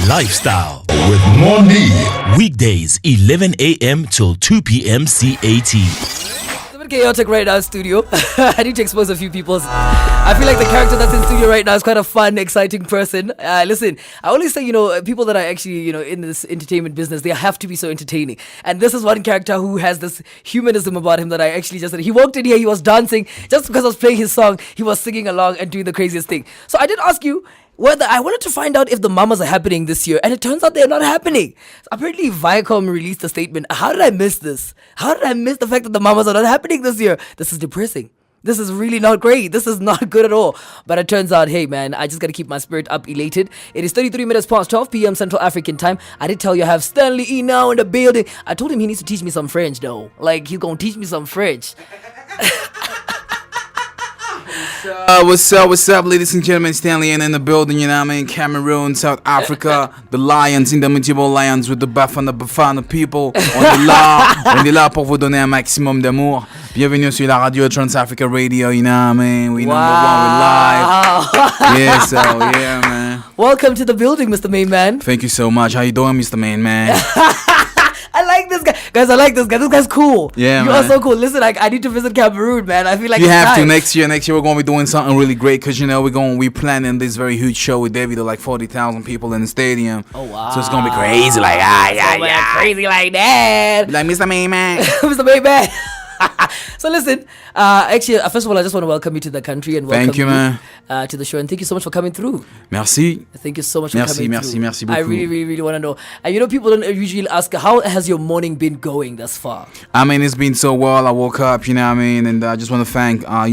Lifestyle with MONDEE. Weekdays 11 a.m. till 2 p.m. CAT. It's a bit chaotic right now in studio. I need to expose a few people. I feel like the character that's in studio right now is quite a fun, exciting person. Listen, I always say, people that are actually, in this entertainment business, they have to be so entertaining. And this is one character who has this humanism about him that I actually just said. He walked in here, he was dancing. Just because I was playing his song, he was singing along and doing the craziest thing. So I did ask you, whether I wanted to find out if the mamas are happening this year, and it turns out they're not happening. So apparently, Viacom released a statement. How did I miss this? How did I miss the fact that the mamas are not happening this year? This is depressing. This is really not great. This is not good at all. But it turns out, hey man, I just gotta keep my spirit up, elated. It is 33 minutes past 12 p.m. Central African time. I did tell you I have Stanley Enow in the building. I told him he needs to teach me some French though. Like, he's gonna teach me some French. What's up, ladies and gentlemen? Stanley Enow in the building, Cameroon, South Africa, the Lions, indomitable Lions with the Bafana people. On est là pour vous donner un maximum d'amour. Bienvenue sur la radio Trans Africa Radio, We number one, we live. Yeah, so, yeah, man. Welcome to the building, Mr. Main Man. Thank you so much. How you doing, Mr. Main Man? I like this guy. Guys, I like this guy. This guy's cool. Yeah, you man. are so cool. Listen, I need to visit Cameroon, man. I feel like you it's have time. to next year we're going to be doing something really great because we're planning this very huge show with David, like 40,000 people in the stadium. Oh wow. So it's going to be crazy, like crazy like that. Like Mr. Main Man. Mr. Main Man. So listen, actually, first of all, I just want to welcome you to the country and welcome you, man. To the show, and thank you so much for coming through. Merci. Thank you so much for coming through. Merci beaucoup. I really want to know. And people don't usually ask, how has your morning been going thus far? I mean, it's been so well. I woke up, and I just want to thank, I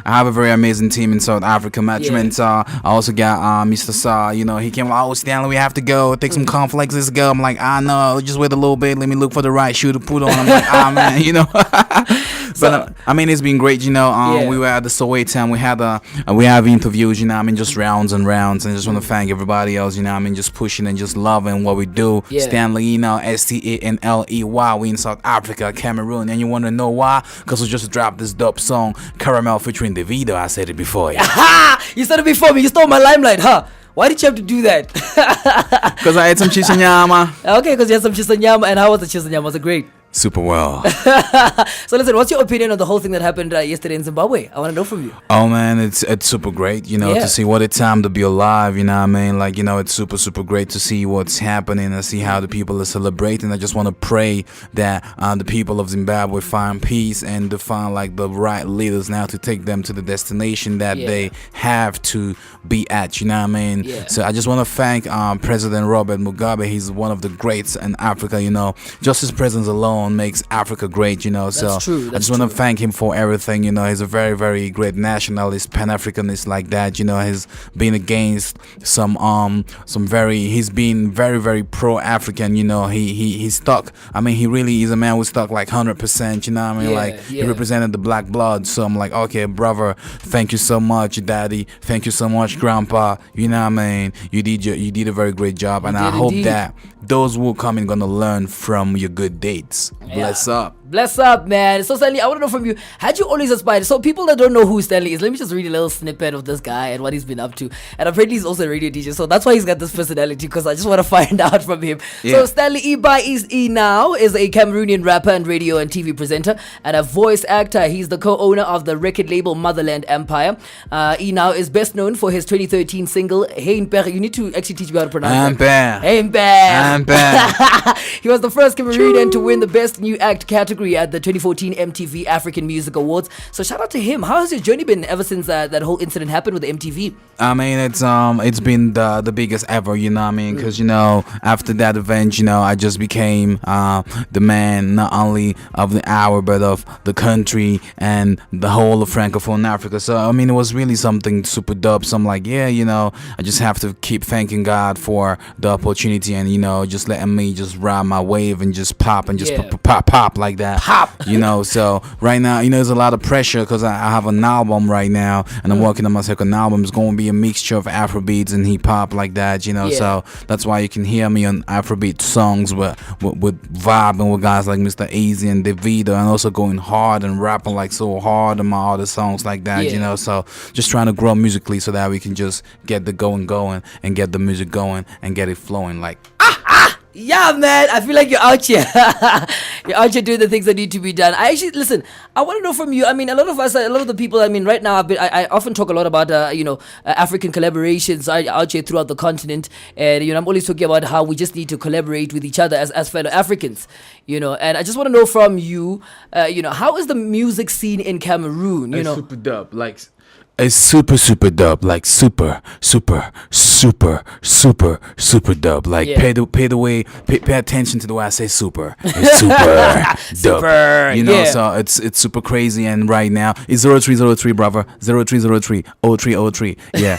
have a very amazing team in South Africa management. Yeah. I also got Mr. Sa, he came, Stanley, we have to go, take some cornflakes, let's go. I'm like, no, just wait a little bit, let me look for the right shoe to put on. I'm like, man, But it's been great, We were at the Sowetan, we have interviews, just rounds and rounds, and I just want to thank everybody else, just pushing and just loving what we do. Yeah. Stanley Enow, Stanley, we in South Africa, Cameroon, and you want to know why? Because we just dropped this dope song, Caramel featuring Davido. I said it before. Yeah. You said it before me. You stole my limelight, huh? Why did you have to do that? Because I had some chisanyama. Okay, because you had some chisanyama. And how was the chisanyama? Was it great? Super well. So listen, what's your opinion on the whole thing that happened yesterday in Zimbabwe? I want to know from you. Oh man, it's super great, to see what a time to be alive, it's super great to see what's happening and see how the people are celebrating. I just want to pray that the people of Zimbabwe find peace and to find the right leaders now to take them to the destination that they have to be at, Yeah. So I just want to thank President Robert Mugabe. He's one of the greats in Africa, just his presence alone makes Africa great, That's true. I just want to thank him for everything, he's a very, very great nationalist, Pan-Africanist like that, he's been against he's been very, very pro-African, he's stuck, he really is a man who stuck 100%, he represented the black blood, so I'm like, okay, brother, thank you so much, daddy, thank you so much, grandpa, you did a very great job, and I hope that those who come in gonna learn from your good deeds. Bless up, man. So Stanley, I want to know from you, had you always aspired? So people that don't know who Stanley is, let me just read a little snippet of this guy and what he's been up to. And apparently he's also a radio DJ, so that's why he's got this personality, because I just want to find out from him. Yeah. So Stanley Enow is a Cameroonian rapper and radio and TV presenter and a voice actor. He's the co-owner of the record label Motherland Empire. Enow is best known for his 2013 single Hey Mpere. You need to actually teach me how to pronounce it. Hey Mpere. He was the first Cameroonian to win the Best New Act category at the 2014 MTV African Music Awards. So shout out to him. How has your journey been ever since that whole incident happened with the MTV? It's been the biggest ever, because after that event, I just became the man not only of the hour but of the country and the whole of Francophone Africa. So it was really something super dope. So I'm like, I just have to keep thanking God for the opportunity and just letting me just ride my wave and just pop and just pop like that. that. Pop. You know, so right now, you know, there's a lot of pressure because I have an album right now, and I'm working on my second album. It's going to be a mixture of Afrobeats and hip hop like that, you know. Yeah. So that's why you can hear me on Afrobeat songs with vibing with guys like Mr. Easy and Davido, and also going hard and rapping like so hard on my other songs like that, Yeah. you know. So just trying to grow musically so that we can just get the going and get the music going and get it flowing like. Yeah, man, I feel like you're out here. You're out here doing the things that need to be done. I actually, listen, I want to know from you. I mean, a lot of the people, I mean, right now, I often talk a lot about, African collaborations out here throughout the continent. And, I'm always talking about how we just need to collaborate with each other as fellow Africans, And I just want to know from you, how is the music scene in Cameroon, It's super dope, like. It's super dope, like super dope. Like Yeah. pay attention to the way I say super. It's super dope. Super, You know, yeah. so it's super crazy. And right now it's 0303, brother. 0303 0303. Yeah,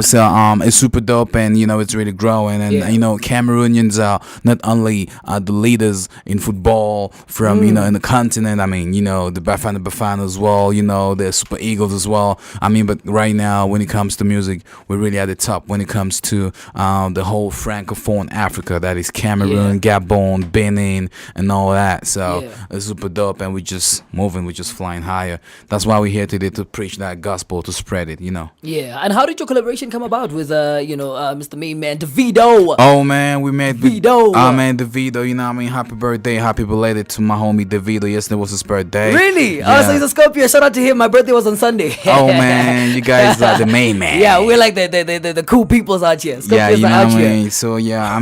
so it's super dope, and it's really growing. And Yeah. Cameroonians are not only the leaders in football from in the continent. I mean, the Bafana as well. The Super Eagles as well. But right now, when it comes to music, we're really at the top when it comes to the whole Francophone Africa, that is Cameroon, Gabon, Benin, and all that. So it's super dope, and we're just moving, we're just flying higher. That's why we're here today, to preach that gospel, to spread it, Yeah, and how did your collaboration come about with, Mr. Main Man, Davido? Oh, man, we met Davido. man, Davido, happy birthday, happy belated to my homie Davido. Yesterday was his birthday. Really? Yeah. Oh, so he's a Scorpio. Shout out to him. My birthday was on Sunday. Oh, man, you guys are the main man. Yeah, we're like the cool peoples out here. Scorpios Yeah, you are know out what I here. mean. So yeah,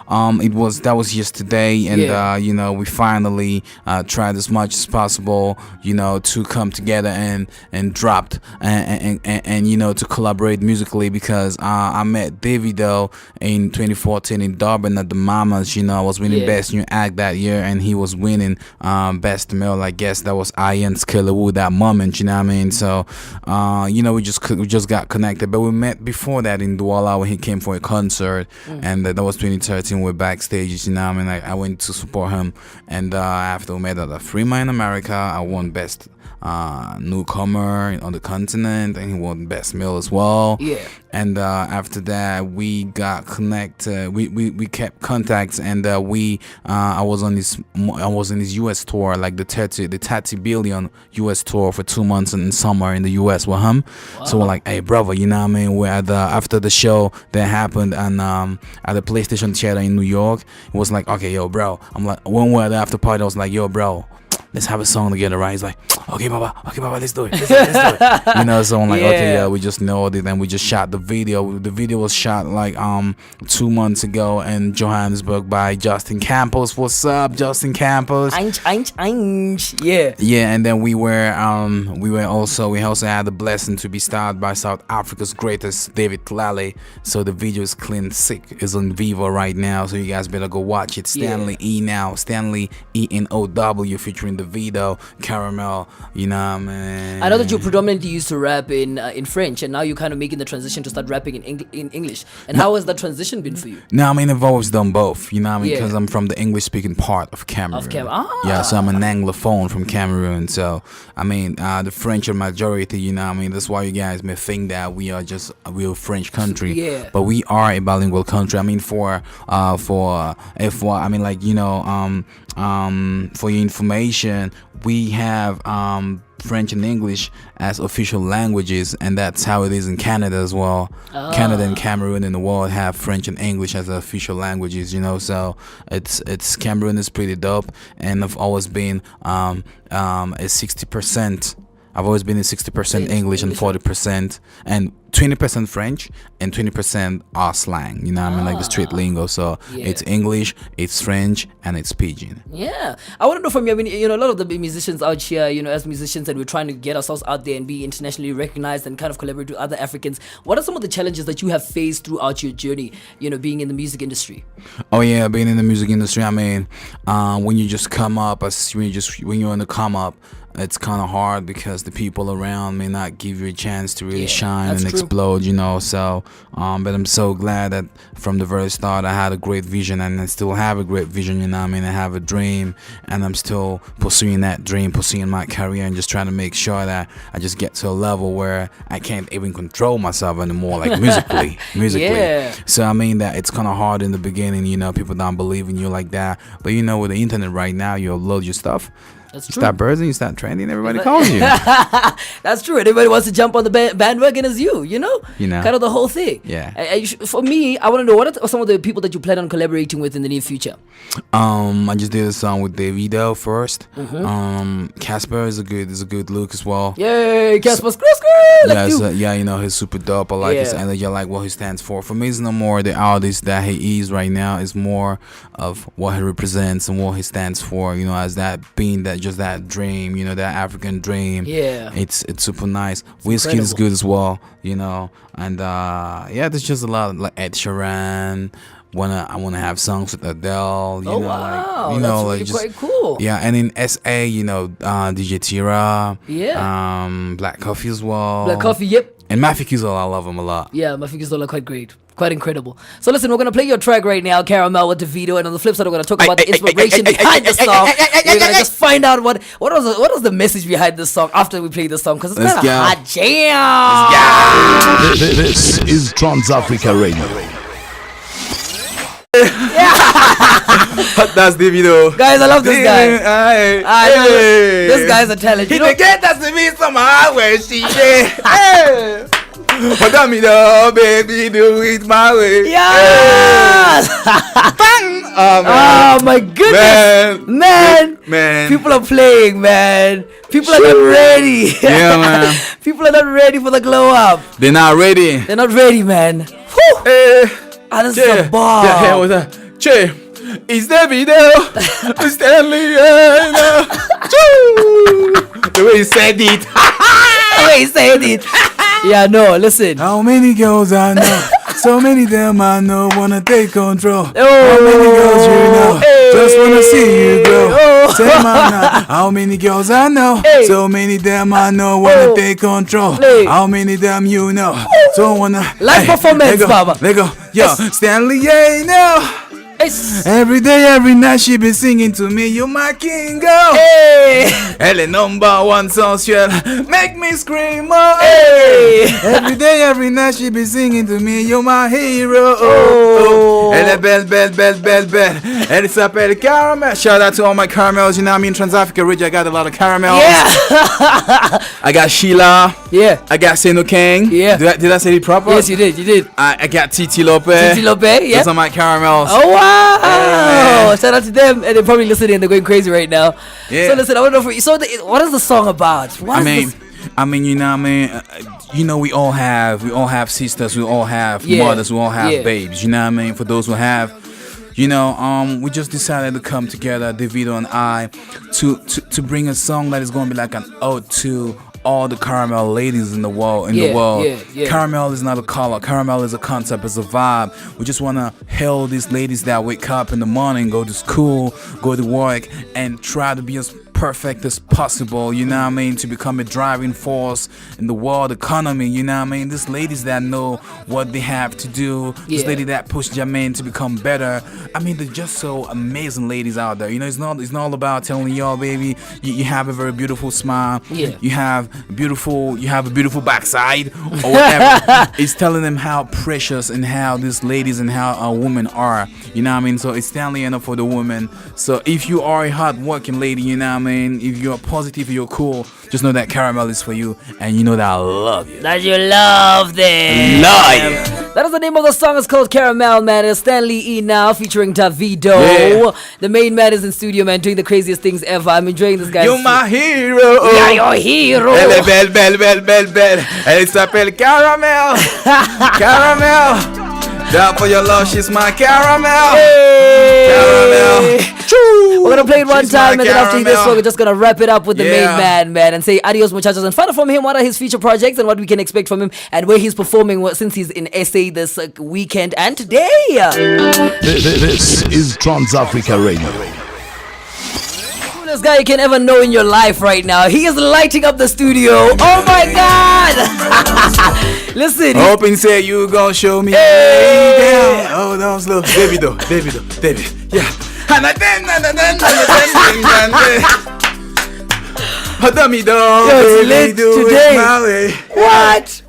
that was yesterday, and we finally tried as much as possible, to come together and dropped and to collaborate musically, because I met Davido in 2014 in Durban at the Mamas. I was winning Best New Act that year, and he was winning Best Male. I guess that was Ian Skillewood that moment. You know what I mean? So we just got connected, but we met before that in Douala when he came for a concert, and that was 2013. We're backstage, I went to support him, and after we met at the Freema in America, I won Best Newcomer on the continent, and he won Best Male as well. Yeah. And after that, we got connected. We kept contacts, and I was in his US tour, like the 30 billion US tour for 2 months in summer in the US with him. Wow. So we're like, hey brother, we're at after the show that happened, and at the PlayStation Theater in New York, it was like, okay, yo bro, I'm like, when we're at the after party, I was like, yo bro, let's have a song together, right? He's like, okay, Baba, let's do it. So I'm like, okay, yeah, we just know it, and we just shot the video. The video was shot like 2 months ago in Johannesburg by Justin Campos. What's up, Justin Campos? Yeah. Yeah, and then we also had the blessing to be starred by South Africa's greatest, David Tlale. So the video is clean, sick. It's on Vivo right now, so you guys better go watch it. Stanley Enow, Stanley Enow, featuring Davido, Caramel. You know what I mean? I know that you predominantly used to rap in French, and now you're kind of making the transition to start rapping in English. And how has that transition been for you? No, I've always done both. You know what I mean? Yeah. Because I'm from the English-speaking part of Cameroon. Yeah, so I'm an Anglophone from Cameroon. So the French are majority. You know what I mean? That's why you guys may think that we are just a real French country. Yeah. But we are a bilingual country. For your information, we have French and English as official languages, and that's how it is in Canada as well. Canada and Cameroon in the world have French and English as official languages, so it's Cameroon is pretty dope, and I've always been a 60%. I've always been in 60% English and 40% and 20% French and 20% our slang. You know what I mean? Like the street lingo. So it's English, it's French, and it's Pidgin. Yeah. I want to know from you, a lot of the musicians out here, as musicians, and we're trying to get ourselves out there and be internationally recognized and kind of collaborate with other Africans. What are some of the challenges that you have faced throughout your journey, being in the music industry? Oh yeah, being in the music industry, when you just come up, when you're in the come up, it's kind of hard because the people around may not give you a chance to really shine that's and true. explode, you know. So, but I'm so glad that from the very start I had a great vision, and I still have a great vision, you know what I mean? I have a dream, and I'm still pursuing that dream, pursuing my career, and just trying to make sure that I just get to a level where I can't even control myself anymore, like musically. Yeah. So I mean that it's kind of hard in the beginning, you know, people don't believe in you like that. But you know, with the internet right now, you upload your stuff. That's You true. start buzzing, you start trending, everybody calls you. That's true. Everybody wants to jump on the bandwagon as you know? You know. Kind of the whole thing. Yeah. For me, I want to know, what are some of the people that you plan on collaborating with in the near future? I just did a song with Davido first. Mm-hmm. Casper is a good look as well. Yay, Casper, Yeah, yeah, you know, he's super dope. I like his Yeah. energy. I like what he stands for. For me, it's no more the artist that he is right now. It's more of what he represents and what he stands for. You know, as that being that just that dream. You know, that African dream. Yeah. It's super nice. Whiskey is incredible. good as well. You know, and yeah, there's just a lot of, like Ed Sheeran. I wanna have songs with Adele. You Oh, know, wow. like you know, That's like really just quite cool. yeah. And in SA, you know, DJ Tira. Yeah. Black Coffee as well. Black Coffee, yep. And Mafia Kizo, I love him a lot. Yeah, my fingers are quite great. Quite incredible. So listen, we're going to play your track right now, Caramel with Davido, and on the flip side, we're going to talk about the inspiration behind the song. We're going to just find out what was the message behind this song after we play the song, because it's Let's kind of go. hot jam. This is Trans Africa Radio. That's Davido. Guys, I love this guy. I know this guy's a talent. You know, get that to me somehow where she is. But tell me though, baby, do it my way. yes! Oh my goodness. Man. People are playing, man. People are not ready. Yeah, man. People are not ready for the glow up. They're not ready. They're not ready, man. Whew. This is a bar. Yeah, what's that? Che, it's Davido. Stanley Enow. The way he said it. The way he said it. Yeah, no, listen. How many girls I know? So many them I know wanna take control. How Oh, many girls you know? hey, Just wanna see you grow. oh. Say man now. How many girls I know? Hey. So many them I know wanna Oh. take control. Hey. How many them you know? Don't wanna. Live performance, let go, Baba. Let go. Yo, Yes. Stanley Enow. It's, Every day, every night she be singing to me, you're my king, girl. hey, Elle est number one sensuelle, make me scream, oh. hey. Every day, every night she be singing to me, you're my hero. Oh. Elle est belle, belle, belle, belle, belle. Elle s'appelle Caramel. Shout out to all my caramels, you know what I mean? Trans-Africa Ridge, I got a lot of caramels. Yeah. I got Sheila. Yeah. I got Seno King. Yeah. Did I say it proper? Yes, you did. I got Titi Lope. Titi Lope, yeah. Those are my caramels. Oh wow! man. Shout out to them, and they're probably listening. They're going crazy right now. Yeah. So listen, I want to know. What is the song about? What is this? I mean, you know what I mean? You know, we all have sisters, we all have Yeah, mothers, we all have yeah. babes, you know what I mean? For those who have, you know, we just decided to come together, Davido and I, to bring a song that is going to be like an ode to all the caramel ladies in the world. Yeah. Caramel is not a color. Caramel is a concept. It's a vibe. We just want to hail these ladies that wake up in the morning, go to school, go to work, and try to be as perfect as possible, you know what I mean, to become a driving force in the world economy, you know what I mean. These ladies that know what they have to do, this Yeah. lady that push their men to become better. I mean, they're just so amazing ladies out there. You know, it's not all about telling y'all, baby, you have a very beautiful smile, Yeah. you have a beautiful backside or whatever. It's telling them how precious and how these ladies and how our women are, you know what I mean. So it's Stanley Enow for the women. So if you are a hard working lady, you know what I mean, if you're positive, you're cool, just know that Caramel is for you, and you know that I love you. That you love them. That is the name of the song. It's called Caramel, man. It's Stanley Enow featuring Davido. Yeah. The main man is in studio, man, doing the craziest things ever. I'm enjoying this guy. You're my hero. Yeah, your hero. Elle est belle, belle, belle, belle, belle. Elle s'appelle Caramel. Caramel. Down for your love, she's my caramel. Hey. Caramel. We're gonna play it one She's my time, and then after this caramel. one, we're just gonna wrap it up with the Yeah. main man, and say adios, muchachos, and find out from him what are his future projects and what we can expect from him and where he's performing since he's in SA this weekend and today. This is Trans Africa Radio. Greatest guy you can ever know in your life right now. He is lighting up the studio. Oh my God! Listen. Hoping say you gonna show me. Hey. Oh, no, slow. Baby though. Yeah. Dummy dog. Yo, it's lit today. What?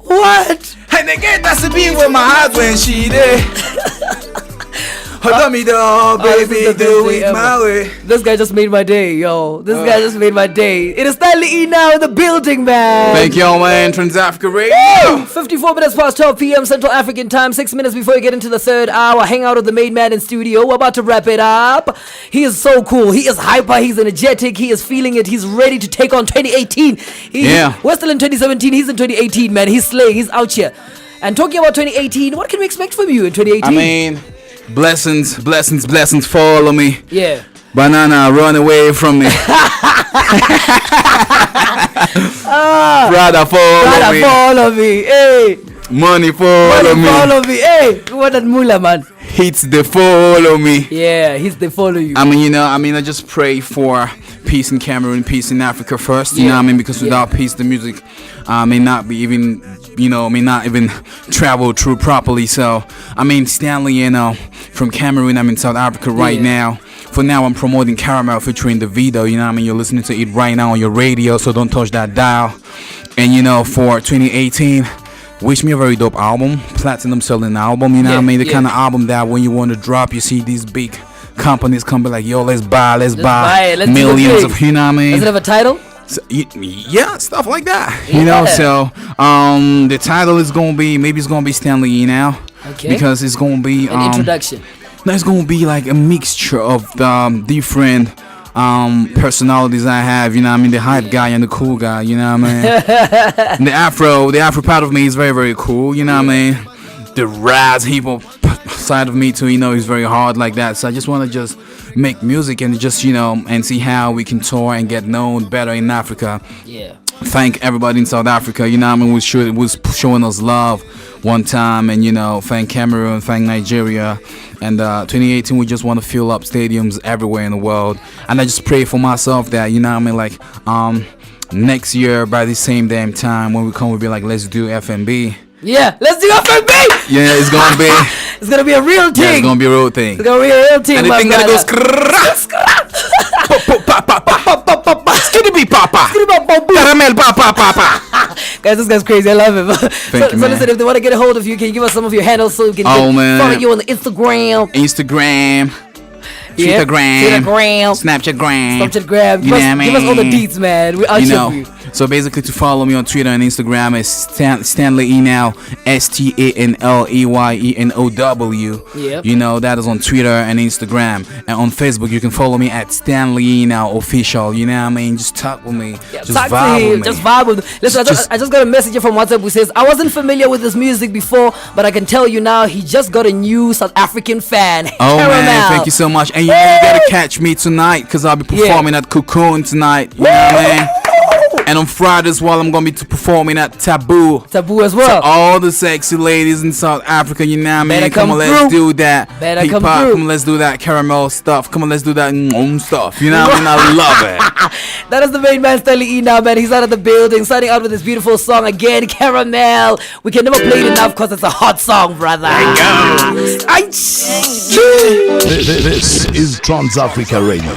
And they get that to be with my heart when she there. Dummy dog, baby, do it my way. This guy just made my day, yo. This guy just made my day. It is Stanley Enow in the building, man. Thank you, man. Transafrica Radio. 54 minutes past 12 p.m. Central African time. 6 minutes before you get into the third hour. Hang out with the main man in studio. We're about to wrap it up. He is so cool. He is hyper. He's energetic. He is feeling it. He's ready to take on 2018. We're still in 2017. He's in 2018, man. He's slaying. He's out here. And talking about 2018, what can we expect from you in 2018? I mean, blessings follow me. Yeah. Banana, run away from me. Brother, follow me. Hey. Money, follow me. Hey. What that mullah, man? Hits the follow me. Yeah, hits the follow you. I just pray for peace in Cameroon, peace in Africa first. You know what I mean? Because without peace, the music may not even travel through properly. So, Stanley Enow from Cameroon. I'm in South Africa right now. For now, I'm promoting Caramel featuring the video. You know what I mean? You're listening to it right now on your radio, so don't touch that dial. And, for 2018, wish me a very dope album, platinum selling album. You know what I mean? The kind of album that when you want to drop, you see these big companies come be like, yo, let's buy let's millions of, you know what I mean? Does it have a title? So, yeah, stuff like that. You know, so the title is gonna be, maybe it's gonna be Stanley Enow. Okay. Because it's gonna be an introduction. No, it's gonna be like a mixture of different personalities I have. You know what I mean? The hype guy and the cool guy. You know what I mean? the Afro part of me is very, very cool. You know what I mean? The Raz hip hop side of me too. You know, is very hard like that. So I just want to just make music and just and see how we can tour and get known better in Africa. Yeah. Thank everybody in South Africa. You know what I mean? Was showing us love one time, and thank Cameroon, thank Nigeria. And 2018, we just want to fill up stadiums everywhere in the world. And I just pray for myself that next year by the same damn time when we come, we'll be like, let's do FMB. Yeah, let's do FMB. Yeah, it's gonna be. It's gonna be a real thing. Yeah, it's gonna be a real thing. It's gonna be a real thing. And the thing that goes. Caramel, Guys, this guy's crazy. I love him. Thank you, so listen, if they want to get a hold of you, can you give us some of your handles so we can follow you on the Instagram? Twittergram, Snapchat. Give us all the deets, man. We're out here for you. So basically, to follow me on Twitter and Instagram is Stanley Enow, StanleyEnow. Yep. That is on Twitter and Instagram. And on Facebook, you can follow me at Stanley Enow Official. You know what I mean? Just talk with me. Yeah, just vibe with me. Just vibe with me. Listen, I just got a message here from WhatsApp who says, I wasn't familiar with his music before, but I can tell you now, he just got a new South African fan. Oh, man, thank you so much. And you gotta catch me tonight, because I'll be performing at Cocoon tonight. You know what I mean? And on Friday as well, I'm gonna be performing at Taboo as well. So all the sexy ladies in South Africa, you know what I mean? Come on, let's do that. Hip-hop, come on, let's do that caramel stuff. Come on, let's do that stuff. You know what I mean? I love it. That is the main man, Stanley Enow, man. He's out of the building, starting out with this beautiful song again, Caramel. We can never play it enough because it's a hot song, brother. This is Trans Africa Radio.